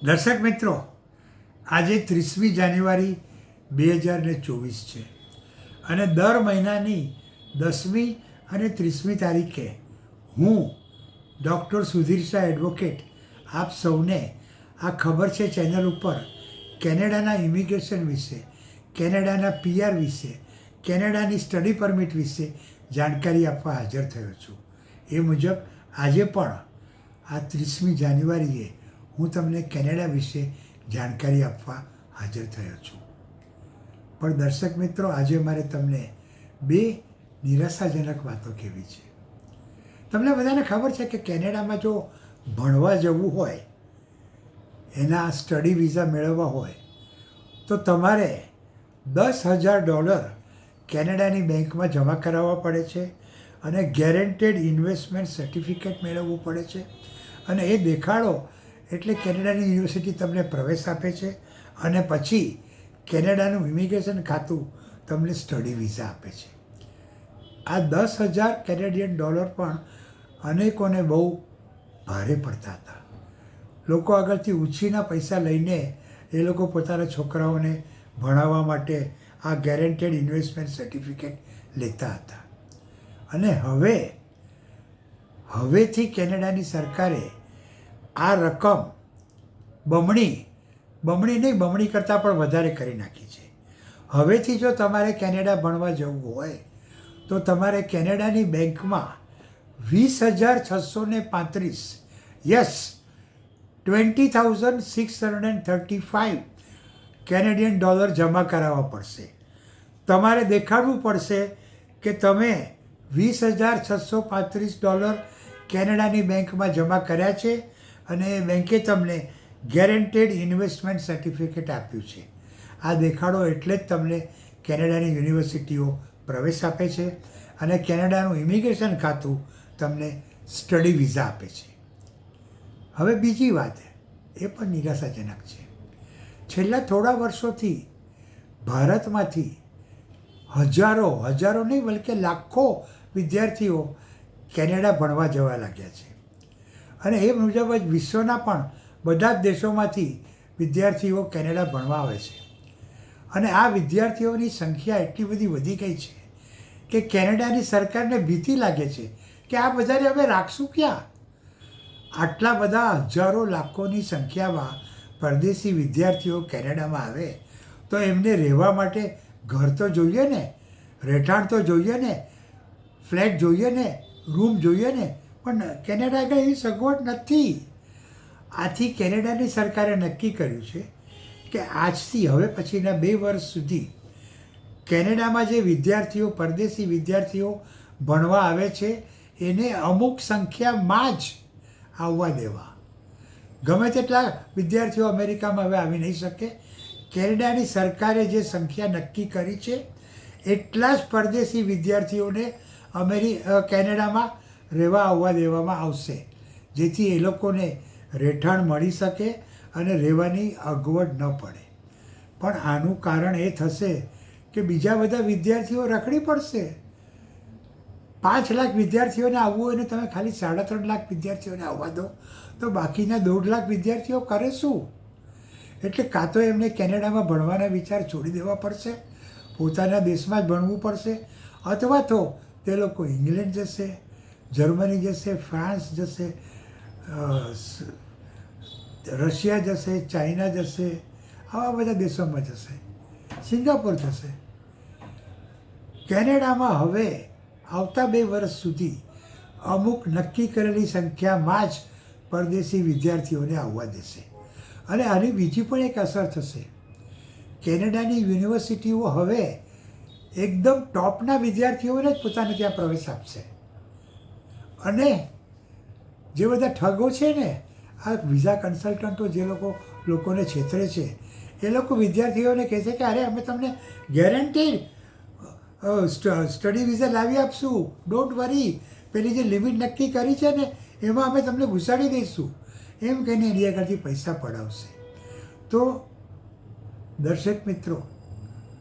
દર્શક મિત્રો, આજે 30મી જાન્યુઆરી 2024 છે અને દર મહિનાની 10મી અને 30મી તારીખે હું ડૉક્ટર સુધીર શાહ એડવોકેટ આપ સૌને આ ખબર છે ચેનલ ઉપર કેનેડાના ઇમિગ્રેશન વિશે, કેનેડાના PR વિશે, કેનેડાની સ્ટડી પરમિટ વિશે જાણકારી આપવા હાજર થયો છું. એ મુજબ આજે પણ આ 30મી જાન્યુઆરીએ હું તમને કેનેડા વિશે જાણકારી આપવા હાજર થયો છું. પણ દર્શક મિત્રો, આજે મારે તમને બે નિરાશાજનક વાતો કહેવી છે. તમને બધાને ખબર છે કે કેનેડામાં જો ભણવા જવું હોય, એના સ્ટડી વિઝા મેળવવા હોય તો તમારે $10,000 કેનેડાની બેંકમાં જમા કરાવવા પડે છે અને ગેરંટેડ ઇન્વેસ્ટમેન્ટ સર્ટિફિકેટ મેળવવું પડે છે. અને એ દેખાડો એટલે કેનેડાની યુનિવર્સિટી તમને પ્રવેશ આપે છે અને પછી કેનેડાનું ઇમિગ્રેશન ખાતું તમને સ્ટડી વિઝા આપે છે. આ $10,000 કેનેડિયન ડોલર પણ અનેકોને બહુ ભારે પડતા હતા. લોકો આગળથી ઉછીના પૈસા લઈને એ લોકો પોતાના છોકરાઓને ભણાવવા માટે આ ગેરંટેડ ઇન્વેસ્ટમેન્ટ સર્ટિફિકેટ લેતા હતા. અને હવેથી કેનેડાની સરકારે આ રકમ બમણી કરતાં પણ વધારે કરી નાખી છે. હવેથી જો તમારે કેનેડા ભણવા જવું હોય તો તમારે કેનેડાની બેંકમાં 20,635 યસ $20,635 કેનેડિયન ડોલર જમા કરાવવા પડશે. તમારે દેખાડવું પડશે કે તમે $20,635 કેનેડાની બેંકમાં જમા કર્યા છે અને બેંકે તમને ગેરંટેડ ઇન્વેસ્ટમેન્ટ સર્ટિફિકેટ આપ્યું છે. આ દેખાડો એટલે જ તમને કેનેડાની યુનિવર્સિટીઓ પ્રવેશ આપે છે અને કેનેડાનું ઇમિગ્રેશન ખાતું તમને સ્ટડી વિઝા આપે છે. હવે બીજી વાત, એ પણ નિરાશાજનક છે. છેલ્લા થોડા વર્ષોથી ભારતમાંથી હજારો નહીં બલકે લાખો વિદ્યાર્થીઓ કેનેડા ભણવા જવા લાગ્યા છે. અને એ મુજબ જ વિશ્વના પણ બધા જ દેશોમાંથી વિદ્યાર્થીઓ કેનેડા ભણવા આવે છે. અને આ વિદ્યાર્થીઓની સંખ્યા એટલી બધી વધી ગઈ છે કે કેનેડાની સરકારને ભીતિ લાગે છે કે આ બધાને અમે રાખશું ક્યાં? આટલા બધા હજારો લાખોની સંખ્યામાં પરદેશી વિદ્યાર્થીઓ કેનેડામાં આવે તો એમને રહેવા માટે ઘર તો જોઈએ ને, રહેઠાણ તો જોઈએ ને, ફ્લેટ જોઈએ ને, રૂમ જોઈએ ને, પણ કેનેડા આગળ એવી સગવડ નથી. આથી કેનેડાની સરકારે નક્કી કર્યું છે કે આજથી હવે પછીના 2 વર્ષ સુધી કેનેડામાં જે વિદ્યાર્થીઓ, પરદેશી વિદ્યાર્થીઓ ભણવા આવે છે એને અમુક સંખ્યામાં જ આવવા દેવા. ગમે તેટલા વિદ્યાર્થીઓ અમેરિકામાં હવે આવી નહીં શકે. કેનેડાની સરકારે જે સંખ્યા નક્કી કરી છે એટલા જ પરદેશી વિદ્યાર્થીઓને કેનેડામાં રહેવા આવવા દેવામાં આવશે, જેથી એ લોકોને રહેઠાણ મળી શકે અને રહેવાની અગવડ ન પડે. પણ આનું કારણ એ થશે કે બીજા બધા વિદ્યાર્થીઓ રખડી પડશે. 5 લાખ વિદ્યાર્થીઓને આવવું હોય ને તમે ખાલી 3.5 લાખ વિદ્યાર્થીઓને આવવા દો તો બાકીના 1.5 લાખ વિદ્યાર્થીઓ કરે શું? એટલે કાં તો એમને કેનેડામાં ભણવાના વિચાર છોડી દેવા પડશે, પોતાના દેશમાં જ ભણવું પડશે, અથવા તો તે લોકો ઇંગ્લેન્ડ જશે, જર્મની જશે, ફ્રાન્સ જશે, રશિયા જશે, ચાઇના જશે, આવા બધા દેશોમાં જશે, સિંગાપોર જશે. કેનેડામાં હવે આવતા 2 વર્ષ સુધી અમુક નક્કી કરેલી સંખ્યામાં જ પરદેશી વિદ્યાર્થીઓને આવવા દેશે. અને આની બીજી પણ એક અસર થશે. કેનેડાની યુનિવર્સિટીઓ હવે એકદમ ટોપના વિદ્યાર્થીઓને જ પોતાને ત્યાં પ્રવેશ આપશે. અને જે બધા ઠગો છે ને, આ વિઝા કન્સલ્ટન્ટો જે લોકોને છેતરે છે, એ લોકો વિદ્યાર્થીઓને કહે છે કે અરે અમે તમને ગેરંટી સ્ટડી વિઝા લાવી આપશું, ડોન્ટ વરી, પેલી જે લિમિટ નક્કી કરી છે ને એમાં અમે તમને ઘુસાડી દઈશું, એમ કહીને એની આગળથી પૈસા પડાવશે. તો દર્શક મિત્રો,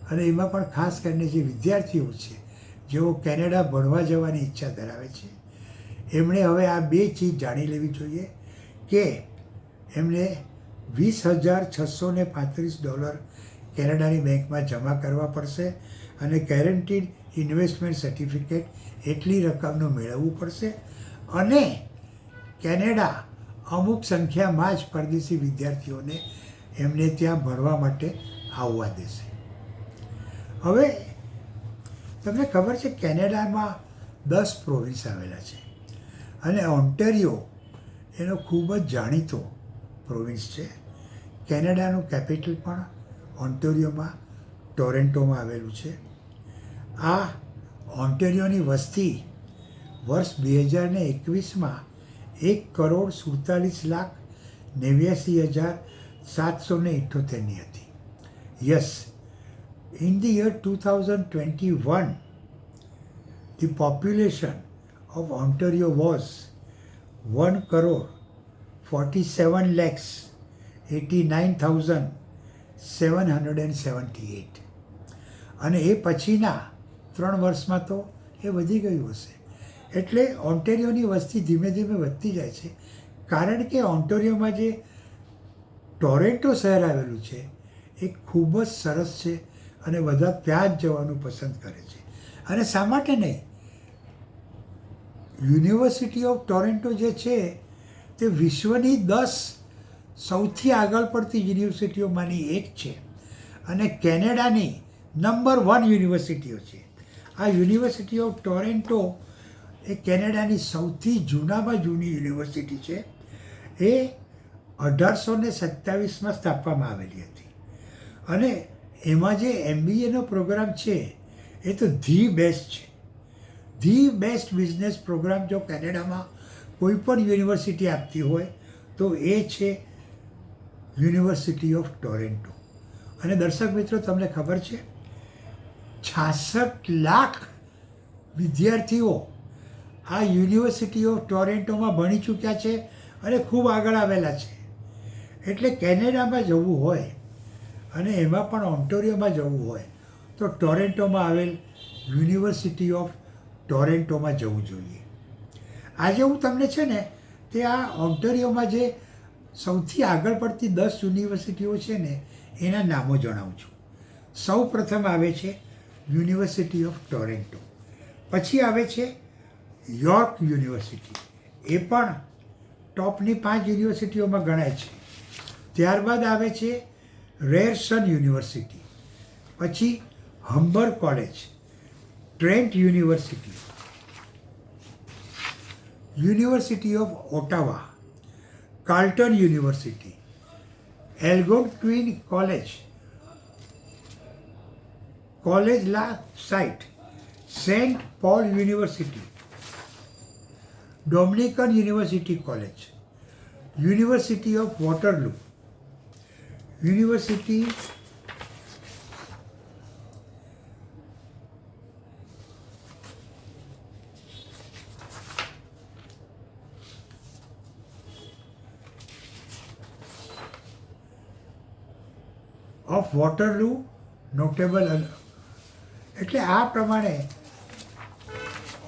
અને એમાં પણ ખાસ કરીને જે વિદ્યાર્થીઓ છે જેઓ કેનેડા ભણવા જવાની ઈચ્છા ધરાવે છે, એમણે હવે આ 2 ચીજ જાણી લેવી જોઈએ કે એમને $20,635 કેનેડાની બેંકમાં જમા કરવા પડશે અને ગેરંટીડ ઇન્વેસ્ટમેન્ટ સર્ટિફિકેટ એટલી રકમનું મેળવવું પડશે અને કેનેડા અમુક સંખ્યામાં જ પરદેશી વિદ્યાર્થીઓને એમને ત્યાં ભણવા માટે આવવા દેશે. હવે તમને ખબર છે કેનેડામાં 10 પ્રોવિન્સ આવેલા છે અને ઓન્ટેરિયો એનો ખૂબ જ જાણીતો પ્રોવિન્સ છે. કેનેડાનું કેપિટલ પણ ઓન્ટેરિયોમાં ટોરેન્ટોમાં આવેલું છે. આ ઓન્ટેરિયોની વસ્તી વર્ષ 2021માં 1,47,89,778ની હતી. Yes, in the year 2021, the population of Ontario was 1,47,89,778 અને એ પછીના 3 વર્ષમાં તો એ વધી ગયું હશે. એટલે ઓન્ટેરિયોની વસ્તી ધીમે ધીમે વધતી જાય છે કારણ કે ઓન્ટેરિયોમાં જે ટોરેન્ટો શહેર આવેલું છે એ ખૂબ જ સરસ છે અને બધા ત્યાં જ જવાનું પસંદ કરે છે. અને શા માટે નહીં, યુનિવર્સિટી ઓફ ટોરેન્ટો જે છે તે વિશ્વની 10 સૌથી આગળ પડતી યુનિવર્સિટીઓમાંની એક છે અને કેનેડાની નંબર 1 યુનિવર્સિટીઓ છે. આ યુનિવર્સિટી ઓફ ટોરેન્ટો એ કેનેડાની સૌથી જૂનામાં જૂની યુનિવર્સિટી છે. એ 1827માં સ્થાપવામાં આવેલી હતી અને એમાં જે MBAનો પ્રોગ્રામ છે એ તો ધી બેસ્ટ છે. ધી બેસ્ટ બિઝનેસ પ્રોગ્રામ જો કેનેડામાં કોઈ પણ યુનિવર્સિટી આપતી હોય તો એ છે યુનિવર્સિટી ઓફ ટોરેન્ટો. અને દર્શક મિત્રો, તમને ખબર છે 66 લાખ વિદ્યાર્થીઓ આ યુનિવર્સિટી ઓફ ટોરેન્ટોમાં ભણી ચૂક્યા છે અને ખૂબ આગળ આવેલા છે. એટલે કેનેડામાં જવું હોય અને એમાં પણ ઓન્ટેરિયોમાં જવું હોય તો ટોરેન્ટોમાં આવેલ યુનિવર્સિટી ઓફ ટોરેન્ટોમાં જવું જોઈએ. આજે હું તમને છે ને તે આ ઓન્ટેરિયોમાં જે સૌથી આગળ પડતી 10 યુનિવર્સિટીઓ છે ને એના નામો જણાવું છું. સૌ પ્રથમ આવે છે યુનિવર્સિટી ઓફ ટોરેન્ટો, પછી આવે છે યોર્ક યુનિવર્સિટી, એ પણ ટોપની 5 યુનિવર્સિટીઓમાં ગણાય છે. ત્યારબાદ આવે છે રેયરસન યુનિવર્સિટી, પછી Humber College, Trent University, University of Ottawa, Carleton University, Algonquin College, College La Cite, Saint Paul University, Dominican University College, University of Waterloo, University of Waterloo notable. એટલે આ પ્રમાણે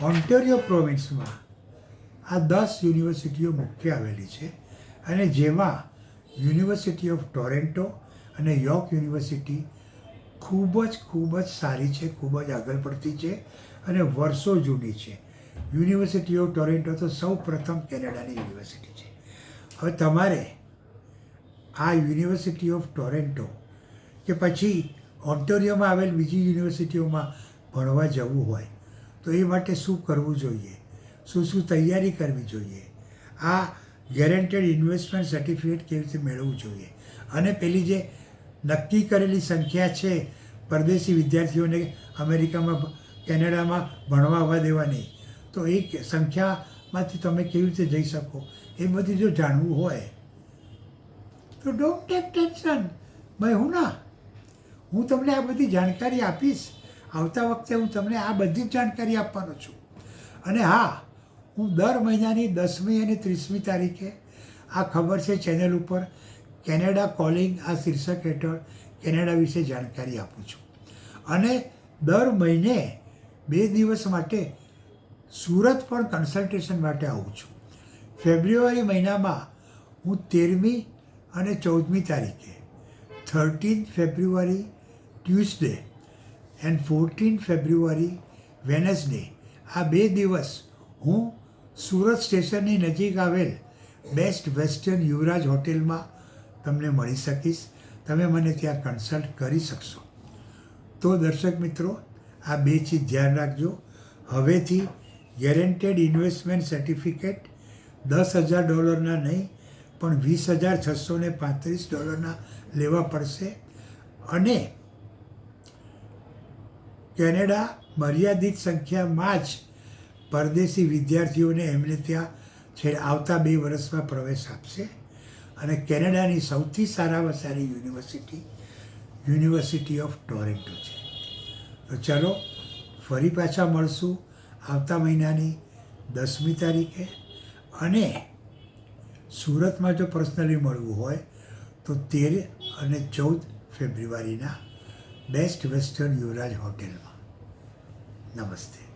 ઓન્ટેરિયો પ્રોવિન્સમાં આ 10 યુનિવર્સિટીઓ મુખ્ય આવેલી છે અને જેમાં યુનિવર્સિટી ઓફ ટોરેન્ટો અને યોર્ક યુનિવર્સિટી ખૂબ જ સારી છે, ખૂબ જ આગળ પડતી છે અને વર્ષો જૂની છે. યુનિવર્સિટી ઓફ ટોરેન્ટો તો સૌ પ્રથમ કેનેડાની યુનિવર્સિટી છે. હવે તમારે આ યુનિવર્સિટી ઓફ ટોરેન્ટો કે પછી ઓન્ટેરિયોમાં આવેલ બીજી યુનિવર્સિટીઓમાં ભણવા જવું હોય તો એ માટે શું કરવું જોઈએ, શું તૈયારી કરવી જોઈએ, આ ગેરંટેડ ઇન્વેસ્ટમેન્ટ સર્ટિફિકેટ કેવી રીતે મેળવવું જોઈએ અને પેલી જે નક્કી કરેલી સંખ્યા છે પરદેશી વિદ્યાર્થીઓને અમેરિકામાં કેનેડામાં ભણવા આવવા દેવાની, તો એ સંખ્યામાંથી તમે કેવી રીતે જઈ શકો એ બધું જો જાણવું હોય તો ડોન્ટ ટેક ટેન્શન. હું તમને આ બધી જાણકારી આપીશ. આવતા વખતે હું તમને આ બધી જ જાણકારી આપવાનો છું. અને હા, હું દર મહિનાની 10મી અને 30મી તારીખે આ ખબર છે ચેનલ ઉપર કેનેડા કોલિંગ આ શીર્ષક હેઠળ કેનેડા વિશે જાણકારી આપું છું. અને દર મહિને 2 દિવસ માટે સુરત પણ કન્સલ્ટેશન માટે આવું છું. ફેબ્રુઆરી મહિનામાં હું 13મી અને 14મી તારીખે 13 ફેબ્રુઆરી ટ્યુઝડે એન્ડ 14 ફેબ્રુઆરી વેનસડે આ 2 દિવસ હું સુરત સ્ટેશનની નજીક આવેલ બેસ્ટ વેસ્ટર્ન યુવરાજ હોટેલમાં તમને મળી શકીશ. તમે મને ત્યાં કન્સલ્ટ કરી શકશો. તો દર્શક મિત્રો, આ 2 ચીજ ધ્યાન રાખજો. હવેથી ગેરંટેડ ઇન્વેસ્ટમેન્ટ સર્ટિફિકેટ $10,000 નહીં પણ $20,635 લેવા પડશે. અને કેનેડા મર્યાદિત સંખ્યામાં જ પરદેશી વિદ્યાર્થીઓને એમને ત્યાં આવતા 2 વર્ષમાં પ્રવેશ આપશે. અને કેનેડાની સૌથી સારામાં સારી યુનિવર્સિટી ઓફ ટોરેન્ટો છે. તો ચાલો ફરી પાછા મળશું આવતા મહિનાની 10મી તારીખે. અને સુરતમાં જો પર્સનલી મળવું હોય તો 13 અને 14 ફેબ્રુઆરીના બેસ્ટ વેસ્ટર્ન યુવરાજ હોટેલમાં. નમસ્તે.